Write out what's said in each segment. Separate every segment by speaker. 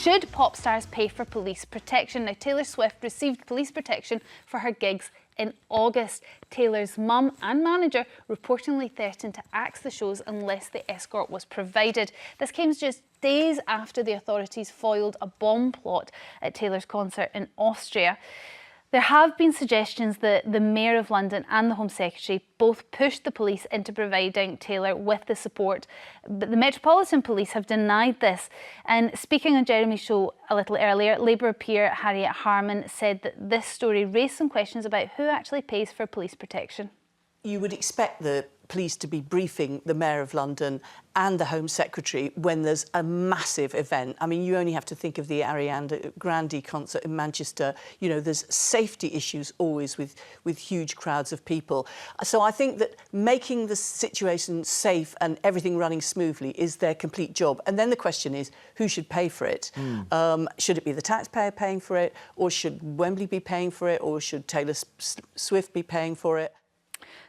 Speaker 1: Should pop stars pay for police protection? Now, Taylor Swift received police protection for her gigs in August. Taylor's mum and manager reportedly threatened to axe the shows unless the escort was provided. This came just days after the authorities foiled a bomb plot at Taylor's concert in Austria. There have been suggestions that the Mayor of London and the Home Secretary both pushed the police into providing Taylor with the support, but the Metropolitan Police have denied this. And speaking on Jeremy's show a little earlier, Labour peer Harriet Harman said that this story raised some questions about who actually pays for police protection.
Speaker 2: You would expect the police to be briefing the Mayor of London and the Home Secretary when there's a massive event. I mean, you only have to think of the Ariana Grande concert in Manchester. You know, there's safety issues always with huge crowds of people. So I think that making the situation safe and everything running smoothly is their complete job. And then the question is, who should pay for it? Should it be the taxpayer paying for it? Or should Wembley be paying for it? Or should Taylor Swift be paying for it?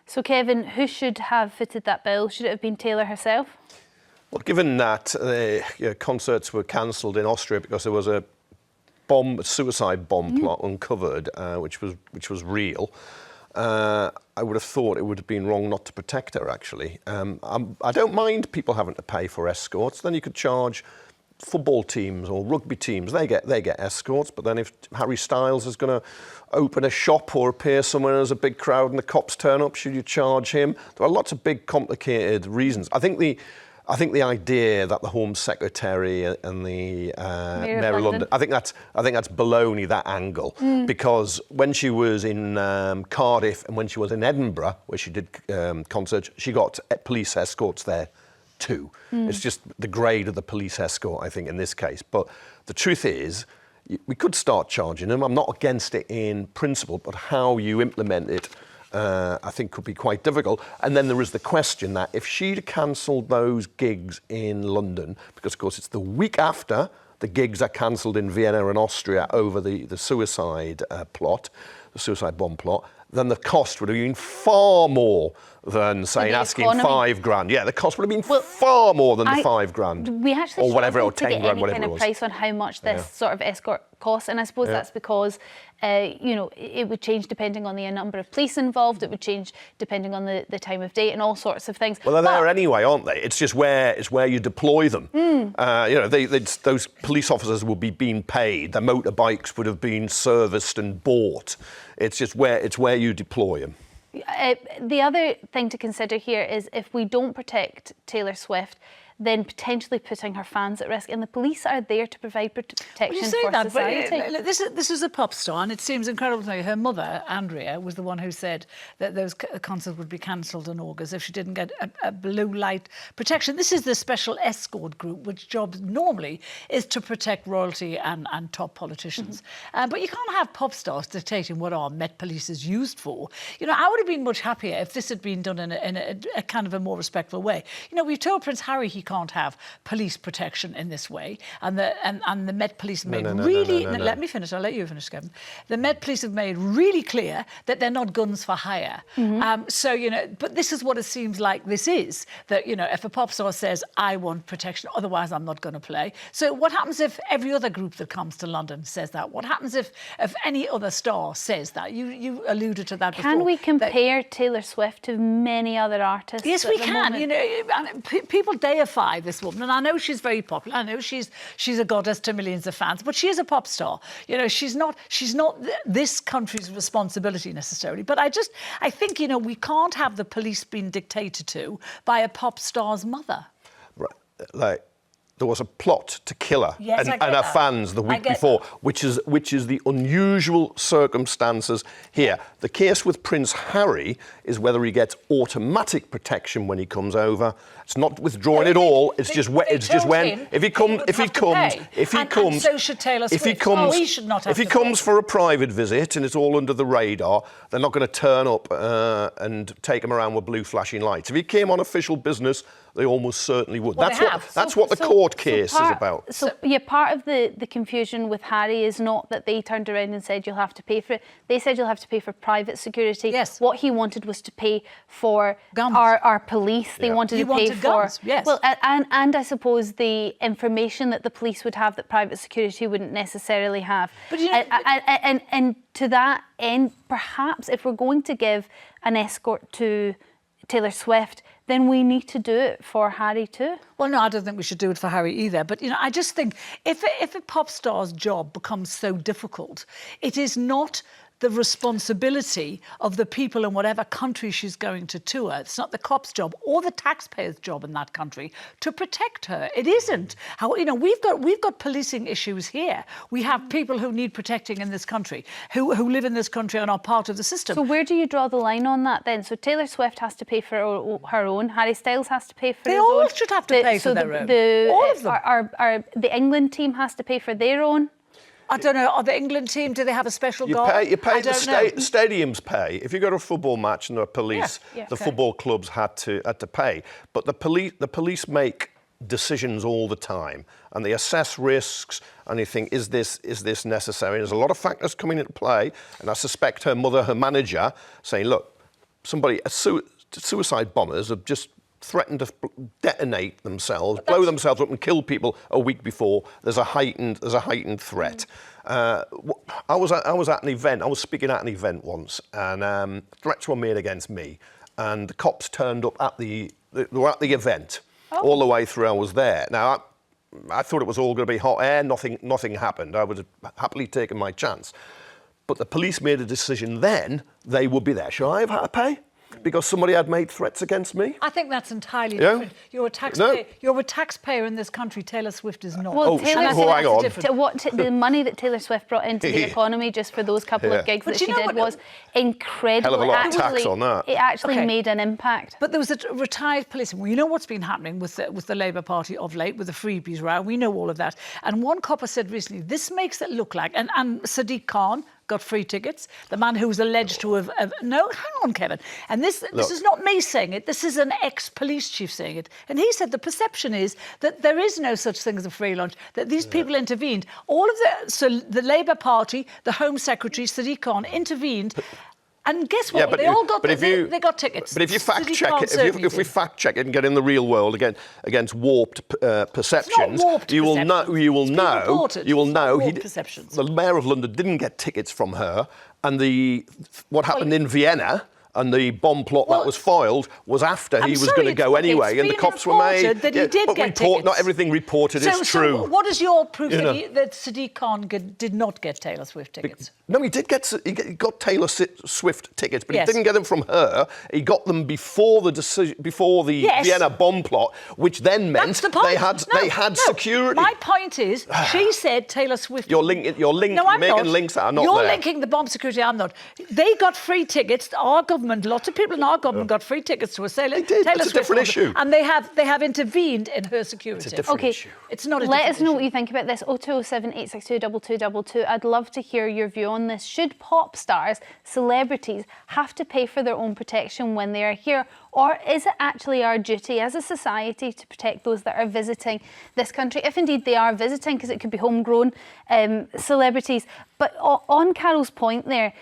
Speaker 1: So, Kevin, who should have footed that bill? Should it have been Taylor herself?
Speaker 3: Well, given that concerts were cancelled in Austria because there was a suicide bomb plot uncovered, which was real, I would have thought it would have been wrong not to protect her, actually. I don't mind people having to pay for escorts. Then you could charge football teams or rugby teams, they get escorts, but then if Harry Styles is going to open a shop or appear somewhere and there's a big crowd and the cops turn up, should you charge him? There are lots of big complicated reasons. I think the idea that the Home Secretary and the Mayor of London, I think that's baloney, that angle, because when she was in Cardiff and when she was in Edinburgh, where she did concerts, she got police escorts there too. It's just the grade of the police escort, I think, in this case. But the truth is, we could start charging them. I'm not against it in principle, but how you implement it, I think, could be quite difficult. And then there is the question that if she'd cancelled those gigs in London, because, of course, it's the week after the gigs are cancelled in Vienna and Austria over the suicide plot, the suicide bomb plot, then the cost would have been far more than, say, asking £5,000. Yeah, the cost would have been far more than the £5,000.
Speaker 1: We actually
Speaker 3: or whatever, or 10
Speaker 1: to get
Speaker 3: grand,
Speaker 1: any
Speaker 3: whatever
Speaker 1: kind
Speaker 3: it
Speaker 1: of
Speaker 3: was.
Speaker 1: price on how much this sort of escort costs, and I suppose that's because you know, it would change depending on the number of police involved. It would change depending on the time of day and all sorts of things.
Speaker 3: Well, they're there anyway, aren't they? It's just where you deploy them. You know, those police officers would be being paid. Their motorbikes would have been serviced and bought. It's just where you deploy them.
Speaker 1: The other thing to consider here is if we don't protect Taylor Swift, then potentially putting her fans at risk. And the police are there to provide protection for society.
Speaker 4: But this is a pop star, and it seems incredible to me. Her mother, Andrea, was the one who said that those concerts would be cancelled in August if she didn't get a blue light protection. This is the special escort group, which job normally is to protect royalty and top politicians. But you can't have pop stars dictating what our Met Police is used for. You know, I would have been much happier if this had been done in a kind of a more respectful way. You know, we've told Prince Harry he can't have police protection in this way, and the Met Police made Let me finish. I'll let you finish, Kevin. The Met Police have made really clear that they're not guns for hire. So you know, but this is what it seems like. This is that, you know, if a pop star says I want protection, otherwise I'm not going to play. So what happens if every other group that comes to London says that? What happens if any other star says that? You alluded to that before.
Speaker 1: Can we compare Taylor Swift to many other artists?
Speaker 4: Yes, we can. You know, people deify this woman, and I know she's very popular. I know she's a goddess to millions of fans, but she is a pop star. You know, she's not this country's responsibility necessarily. But I think, you know, we can't have the police being dictated to by a pop star's mother.
Speaker 3: Right, like there was a plot to kill her and her fans the week before, which is the unusual circumstances here. The case with Prince Harry is whether he gets automatic protection when he comes over. It's not withdrawing at all. It's just when if he comes.
Speaker 4: So should Taylor Swift. He should not have.
Speaker 3: If he comes for a private visit and it's all under the radar, they're not going to turn up and take him around with blue flashing lights. If he came on official business, they almost certainly would.
Speaker 4: Well,
Speaker 3: That's what the court case is about.
Speaker 1: So, yeah, part of the confusion with Harry is not that they turned around and said you'll have to pay for it. They said you'll have to pay for private security.
Speaker 4: Yes.
Speaker 1: What he wanted was to pay for
Speaker 4: Guns.
Speaker 1: our police. They wanted
Speaker 4: He
Speaker 1: to pay
Speaker 4: wanted
Speaker 1: for
Speaker 4: guns, yes.
Speaker 1: Well, and I suppose the information that the police would have that private security wouldn't necessarily have.
Speaker 4: But you know,
Speaker 1: and to that end, perhaps if we're going to give an escort to Taylor Swift, then we need to do it for Harry too.
Speaker 4: Well, no, I don't think we should do it for Harry either. But, you know, I just think if a pop star's job becomes so difficult, it is not the responsibility of the people in whatever country she's going to tour. It's not the cop's job or the taxpayer's job in that country to protect her. It isn't. How, you know, we've got policing issues here. We have people who need protecting in this country, who live in this country and are part of the system.
Speaker 1: So where do you draw the line on that then? So Taylor Swift has to pay for her own. Harry Styles has to pay for his own.
Speaker 4: They all should have to pay for their own. All of them.
Speaker 1: The England team has to pay for their own.
Speaker 4: I don't know. Are the England team? Do they have a special guard?
Speaker 3: You pay
Speaker 4: I
Speaker 3: the
Speaker 4: don't know.
Speaker 3: stadiums pay. If you go to a football match and there are police,
Speaker 1: Yeah,
Speaker 3: the
Speaker 1: okay.
Speaker 3: football clubs had to pay. But the police make decisions all the time, and they assess risks, and they think, is this necessary? There's a lot of factors coming into play, and I suspect her mother, her manager, saying, look, suicide bombers have just threatened to detonate themselves, blow themselves up and kill people a week before. There's a heightened threat. I was at an event. I was speaking at an event once, and threats were made against me. And the cops turned up at they were at the event all the way through. I was there. Now I thought it was all going to be hot air. Nothing happened. I would have happily taken my chance. But the police made a decision then. They would be there. Should I have had to pay? Because somebody had made threats against me?
Speaker 4: I think that's entirely different. You're a taxpayer.
Speaker 3: No.
Speaker 4: You're a taxpayer in this country. Taylor Swift is not.
Speaker 1: Well,
Speaker 3: hang on.
Speaker 1: The money that Taylor Swift brought into the economy just for those couple of gigs that she did was incredible.
Speaker 3: Hell of a lot of tax on that.
Speaker 1: It actually made an impact.
Speaker 4: But there was a retired policeman. Well, you know what's been happening with the Labour Party of late, with the freebies row. We know all of that. And one copper said recently, this makes it look like, and Sadiq Khan got free tickets. The man who was alleged to have no, hang on, Kevin. And this is not me saying it. This is an ex-police chief saying it. And he said the perception is that there is no such thing as a free lunch. That these people intervened. So the Labour Party, the Home Secretary Sadiq Khan intervened. And guess what? They all got they got tickets.
Speaker 3: But if you fact check it, if we fact check it and get in the real world against warped perceptions, you will know.
Speaker 4: Perceptions.
Speaker 3: The Mayor of London didn't get tickets from her, and what happened in Vienna and the bomb plot that was foiled was after he was going to go anyway, and the cops were made.
Speaker 4: That he did get tickets.
Speaker 3: Not everything reported is true.
Speaker 4: So what is your proof that Sadiq Khan did not get Taylor Swift tickets?
Speaker 3: No, he did he got Taylor Swift tickets, but
Speaker 4: Yes.
Speaker 3: he didn't get them from her. He got them before the
Speaker 4: Yes.
Speaker 3: Vienna bomb plot, which then meant
Speaker 4: That's the point.
Speaker 3: they had security.
Speaker 4: My point is, she said Taylor Swift.
Speaker 3: You're making links that are not
Speaker 4: You're
Speaker 3: there.
Speaker 4: linking the bomb security. I'm not. They got free tickets. Our government, lots of people in our government got free tickets to a sailor.
Speaker 3: They did.
Speaker 4: Taylor
Speaker 3: It's a
Speaker 4: Swift
Speaker 3: different issue.
Speaker 4: And they have intervened in her security.
Speaker 3: It's a different issue.
Speaker 4: It's not a
Speaker 1: Let
Speaker 4: different
Speaker 1: us know
Speaker 4: issue.
Speaker 1: what you think about this. 0207 862 2222. I'd love to hear your view on this. Should pop stars, celebrities, have to pay for their own protection when they are here? Or is it actually our duty as a society to protect those that are visiting this country, if indeed they are visiting, because it could be homegrown celebrities? But on Carole's point there,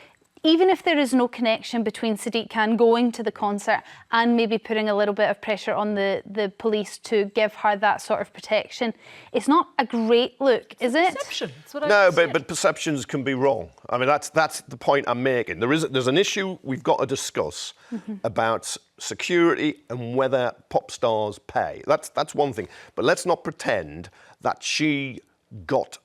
Speaker 1: even if there is no connection between Sadiq Khan going to the concert and maybe putting a little bit of pressure on the police to give her that sort of protection, it's not a great look, is it?
Speaker 4: Perception. That's what I
Speaker 3: No,
Speaker 4: said.
Speaker 3: but perceptions can be wrong. I mean, that's the point I'm making. There's an issue we've got to discuss about security and whether pop stars pay. That's one thing. But let's not pretend that she got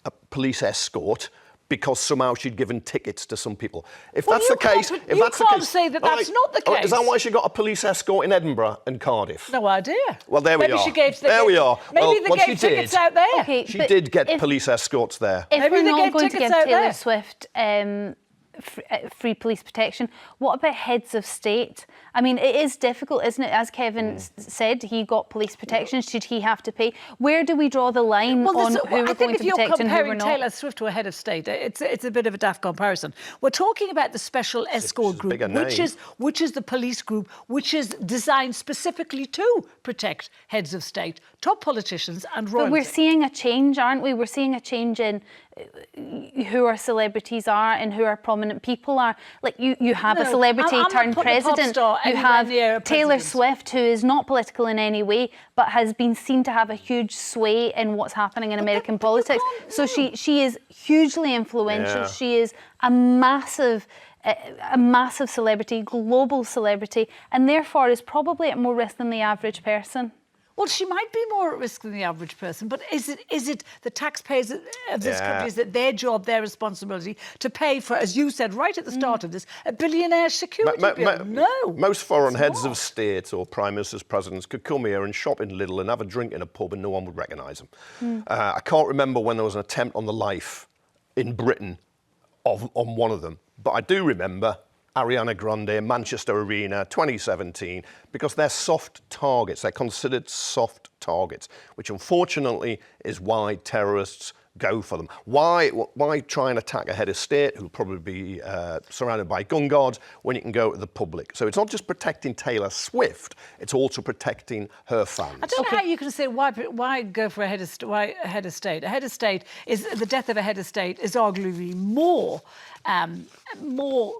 Speaker 3: a police escort because somehow she'd given tickets to some people. If
Speaker 4: Well,
Speaker 3: that's
Speaker 4: you
Speaker 3: the case...
Speaker 4: can't-
Speaker 3: if
Speaker 4: you
Speaker 3: that's the
Speaker 4: can't
Speaker 3: case,
Speaker 4: say that that's not the
Speaker 3: Is that
Speaker 4: case.
Speaker 3: why she got a police escort in Edinburgh and Cardiff?
Speaker 4: No idea.
Speaker 3: Well, there we
Speaker 4: Maybe
Speaker 3: are.
Speaker 4: she gave.
Speaker 3: There we are.
Speaker 4: Maybe
Speaker 3: Well,
Speaker 4: they
Speaker 3: what
Speaker 4: gave
Speaker 3: she
Speaker 4: tickets
Speaker 3: did-
Speaker 4: out there.
Speaker 1: Okay,
Speaker 3: She
Speaker 1: but
Speaker 3: did get
Speaker 1: if-
Speaker 3: police escorts there.
Speaker 1: If
Speaker 4: Maybe
Speaker 1: we're
Speaker 4: they
Speaker 1: not
Speaker 4: gave
Speaker 1: going to
Speaker 4: tickets
Speaker 1: give
Speaker 4: out
Speaker 1: Taylor
Speaker 4: there.
Speaker 1: Swift free police protection. What about heads of state? I mean, it is difficult, isn't it? As Kevin said, he got police protection. Should he have to pay? Where do we draw the line on who we're going to protect and who we're not? I think if you're comparing
Speaker 4: Taylor Swift to a head of state, it's a bit of a daft comparison. We're talking about the special escort group, which is the police group, which is designed specifically to protect heads of state, top politicians and royalty.
Speaker 1: But we're seeing a change, aren't we? We're seeing a change in who our celebrities are and who our prominent people are. Like you have a celebrity turned president. You have Taylor Swift, who is not political in any way, but has been seen to have a huge sway in what's happening in American politics. So she is hugely influential. Yeah. She is a massive celebrity, global celebrity, and therefore is probably at more risk than the average person.
Speaker 4: Well, she might be more at risk than the average person, but is it the taxpayers of this country, is it their job, their responsibility to pay for, as you said right at the start of this, a billionaire security bill? No.
Speaker 3: Most foreign heads of state or prime ministers, presidents could come here and shop in Lidl and have a drink in a pub and no one would recognise them. I can't remember when there was an attempt on the life in Britain on one of them, but I do remember Ariana Grande, Manchester Arena, 2017, because they're soft targets. They're considered soft targets, which unfortunately is why terrorists go for them. Why try and attack a head of state who'll probably be surrounded by gun guards when you can go to the public? So it's not just protecting Taylor Swift, it's also protecting her fans.
Speaker 4: I don't know how you can say why go for a head of state. A head of state is the death of a head of state is arguably more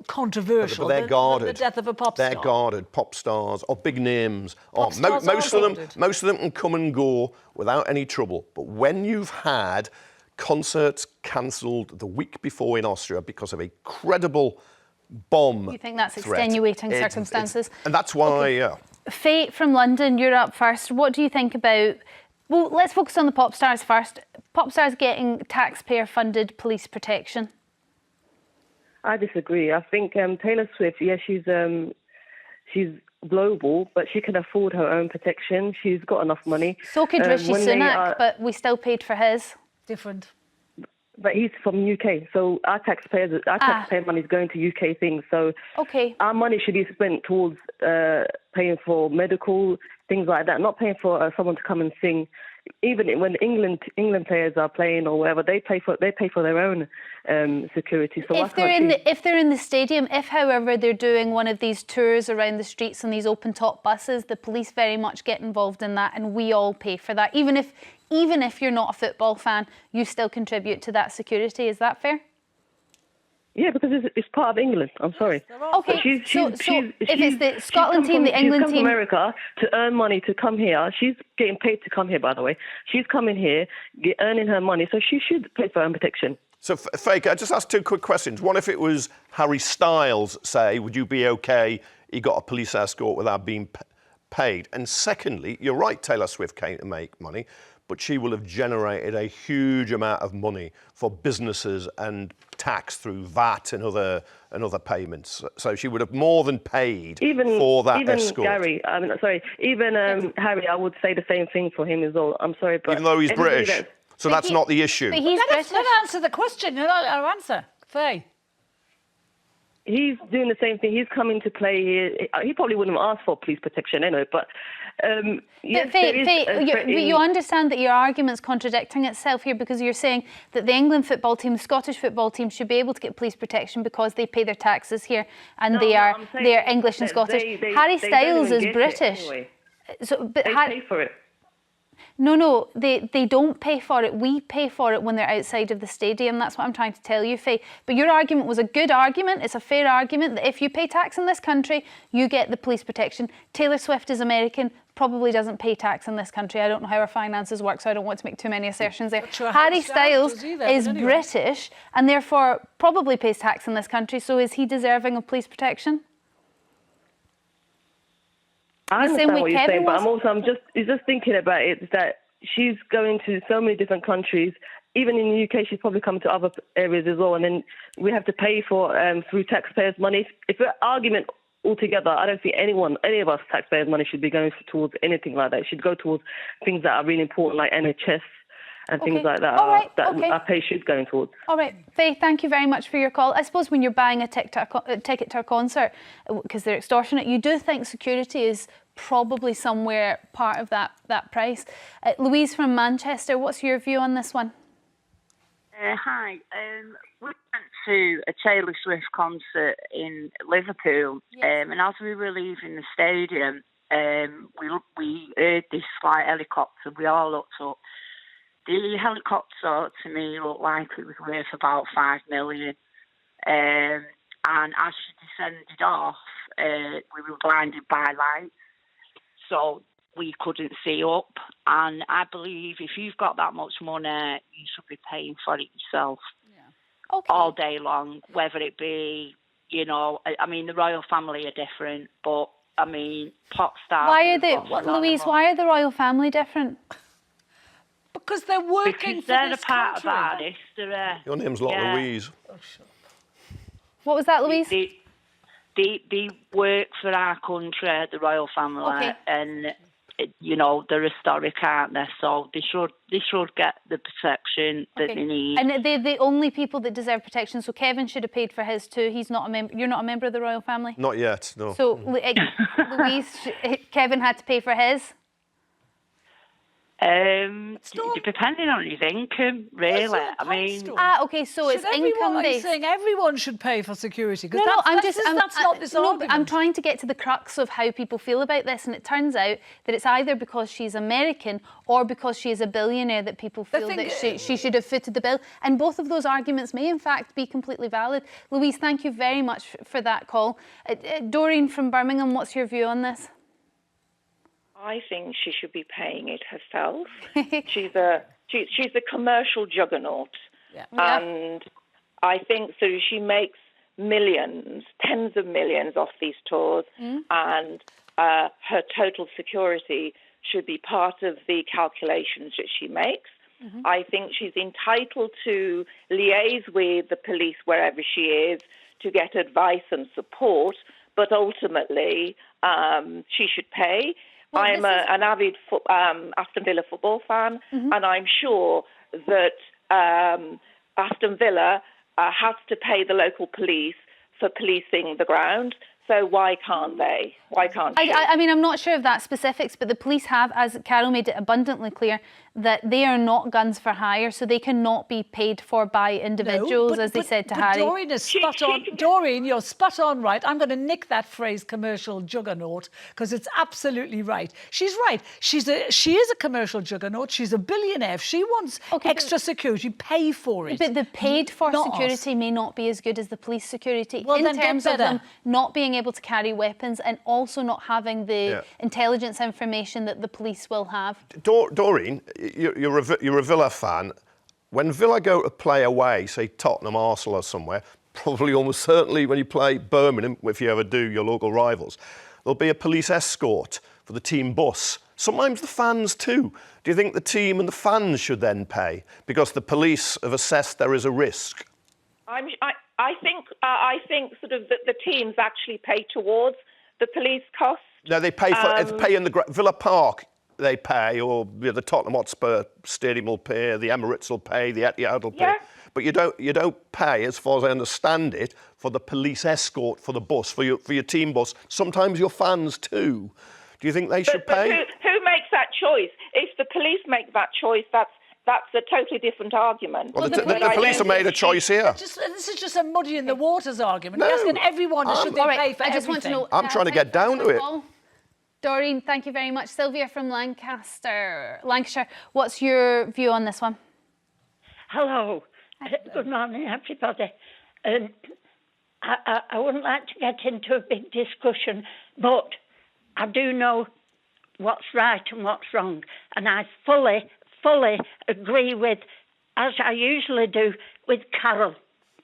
Speaker 4: controversial
Speaker 3: than
Speaker 4: the death of a pop star.
Speaker 3: They're guarded. Pop stars or big names. Most of them can come and go without any trouble. But when you've had concerts cancelled the week before in Austria because of a credible bomb,
Speaker 1: you think that's extenuating circumstances?
Speaker 3: And that's why,
Speaker 1: Faye from London, you're up first. What do you think about? Well, let's focus on the pop stars first. Pop stars getting taxpayer-funded police protection.
Speaker 5: I disagree. I think Taylor Swift, she's global, but she can afford her own protection. She's got enough money.
Speaker 1: So could Rishi Sunak, but we still paid for his.
Speaker 4: Different.
Speaker 5: But he's from UK, so our taxpayer money is going to UK things. So our money should be spent towards paying for medical things like that, not paying for someone to come and sing. Even when England players are playing or whatever, they pay for their own security. So if
Speaker 1: they're in the stadium, if however they're doing one of these tours around the streets on these open top buses, the police very much get involved in that, and we all pay for that. Even if you're not a football fan, you still contribute to that security. Is that fair?
Speaker 5: Yeah, because it's part of England. I'm sorry.
Speaker 1: Okay, so if it's the Scotland team, the England team...
Speaker 5: She's come to America to earn money to come here. She's getting paid to come here, by the way. She's coming here, earning her money, so she should pay for her own protection.
Speaker 3: So, Faye, I just ask two quick questions. One, if it was Harry Styles, say, would you be OK he got a police escort without being paid? And secondly, you're right, Taylor Swift came to make money, but she will have generated a huge amount of money for businesses and tax through VAT and other payments. So she would have more than paid for that escort.
Speaker 5: Harry, Harry, I would say the same thing for him as well. I'm sorry, but
Speaker 3: even though he's British, so that's not the issue.
Speaker 1: But he's British.
Speaker 4: Let answer the question. I'll answer. Faye.
Speaker 5: He's doing the same thing. He's coming to play here. He probably wouldn't have asked for police protection anyway, but...
Speaker 1: But Faye, you understand that your argument's contradicting itself here, because you're saying that the England football team, the Scottish football team should be able to get police protection because they pay their taxes here and they are English and Scottish. Harry Styles is British.
Speaker 5: Anyway.
Speaker 1: But
Speaker 5: they pay for it.
Speaker 1: No, they don't pay for it. We pay for it when they're outside of the stadium. That's what I'm trying to tell you, Faye. But your argument was a good argument. It's a fair argument that if you pay tax in this country, you get the police protection. Taylor Swift is American, probably doesn't pay tax in this country. I don't know how her finances work, so I don't want to make too many assertions there. Harry Styles is British and therefore probably pays tax in this country, so is he deserving of police protection?
Speaker 5: I understand what you're saying, but I'm just thinking about it, that she's going to so many different countries. Even in the UK, she's probably come to other areas as well, and then we have to pay for through taxpayers' money. If we're argument altogether, I don't think any of us taxpayers' money should be going towards anything like that. It should go towards things that are really important, like NHS and things like that our pay should go towards.
Speaker 1: All right, Faye, thank you very much for your call. I suppose when you're buying a ticket to a concert, because they're extortionate, you do think security is probably somewhere part of that price. Louise from Manchester, what's your view on this one?
Speaker 6: Hi. We went to a Taylor Swift concert in Liverpool, and as we were leaving the stadium, we heard this helicopter. We all looked up. The helicopter, to me, looked like it was worth about $5 million. And as she descended off, we were blinded by lights, so we couldn't see up. And I believe if you've got that much money, you should be paying for it yourself all day long, whether it be, I mean, the royal family are different, but, I mean, pop stars...
Speaker 1: Louise, why are the royal family different?
Speaker 4: Because they're working for
Speaker 6: they're
Speaker 4: this
Speaker 6: a part
Speaker 4: country.
Speaker 6: of our history.
Speaker 3: Your name's not Louise.
Speaker 1: What was that, Louise?
Speaker 6: They work for our country, the royal family, and they're historic, aren't they? So they should get the protection that they need.
Speaker 1: And they're the only people that deserve protection. So Kevin should have paid for his too. He's not a member. You're not a member of the royal family.
Speaker 3: Not yet, no.
Speaker 1: So Louise, Kevin had to pay for his.
Speaker 6: Depending on his income, really.
Speaker 1: So it's income based.
Speaker 4: Saying everyone should pay for security?
Speaker 1: That's not this argument. I'm trying to get to the crux of how people feel about this, and it turns out that it's either because she's American or because she is a billionaire that people feel that she should have footed the bill. And both of those arguments may, in fact, be completely valid. Louise, thank you very much for that call. Doreen from Birmingham, what's your view on this?
Speaker 7: I think she should be paying it herself. She's a commercial juggernaut, and I think so. She makes millions, tens of millions off these tours, and her total security should be part of the calculations that she makes. I think she's entitled to liaise with the police wherever she is to get advice and support, but ultimately she should pay.
Speaker 1: Well,
Speaker 7: I'm an avid Aston Villa football fan, and I'm sure that Aston Villa has to pay the local police for policing the ground. So why can't they? Why can't she?
Speaker 1: I mean, I'm not sure of that specifics, but the police have, as Carol made it abundantly clear, that they are not guns for hire, so they cannot be paid for by individuals, as they said to Harry.
Speaker 4: Doreen is spot on. Doreen, you're spot on right. I'm going to nick that phrase, commercial juggernaut, because it's absolutely right. She's right. She is a commercial juggernaut. She's a billionaire. If she wants extra security, pay for it.
Speaker 1: But the paid for security may not be as good as the police security
Speaker 4: in
Speaker 1: terms of them not being able to carry weapons and also not having the intelligence information that the police will have.
Speaker 3: Doreen, you're a Villa fan. When Villa go to play away, say Tottenham, Arsenal or somewhere, probably almost certainly when you play Birmingham, if you ever do, your local rivals, there'll be a police escort for the team bus. Sometimes the fans too. Do you think the team and the fans should then pay because the police have assessed there is a risk?
Speaker 7: I think sort of the teams actually pay towards the police costs.
Speaker 3: No, they pay in the Villa Park. They pay, or the Tottenham Hotspur Stadium will pay, the Emirates will pay, the Etihad will pay. But you don't pay, as far as I understand it, for the police escort for the bus, for your team bus. Sometimes your fans too. Do you think they should pay?
Speaker 7: Who makes that choice? If the police make that choice, that's a totally different argument.
Speaker 3: Well, the police have made a choice here.
Speaker 4: This is just a muddy in the waters argument. You're asking everyone should they pay for everything.
Speaker 1: I just want to know.
Speaker 3: I'm trying to get down to it.
Speaker 1: Doreen, thank you very much. Sylvia from Lancashire, what's your view on this one?
Speaker 8: Hello. Good morning, everybody. I wouldn't like to get into a big discussion, but I do know what's right and what's wrong, and I fully agree with, as I usually do, with Carol.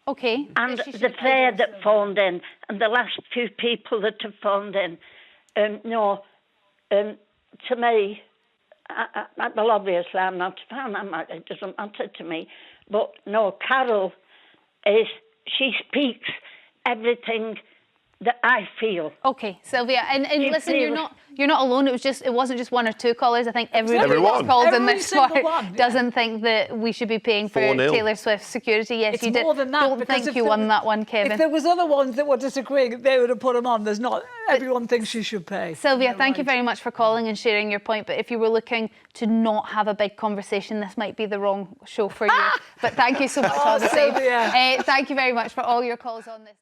Speaker 1: Okay.
Speaker 8: And the pair that phoned in, and the last few people that have phoned in. To me, well, obviously I'm not a fan, it doesn't matter to me, but no, Carol she speaks everything that I feel.
Speaker 1: Okay, Sylvia, and listen, you're not alone. It wasn't just one or two callers. I think everyone who's called in this part doesn't think that we should be paying for Taylor Swift's security. Yes, you did.
Speaker 4: More than that,
Speaker 1: don't think you won that one, Kevin.
Speaker 4: If there was other ones that were disagreeing, they would have put them on. There's not. Everyone thinks she should pay.
Speaker 1: Sylvia, thank you very much for calling and sharing your point. But if you were looking to not have a big conversation, this might be the wrong show for you. But thank you so much all the same. Thank you very much for all your calls on this.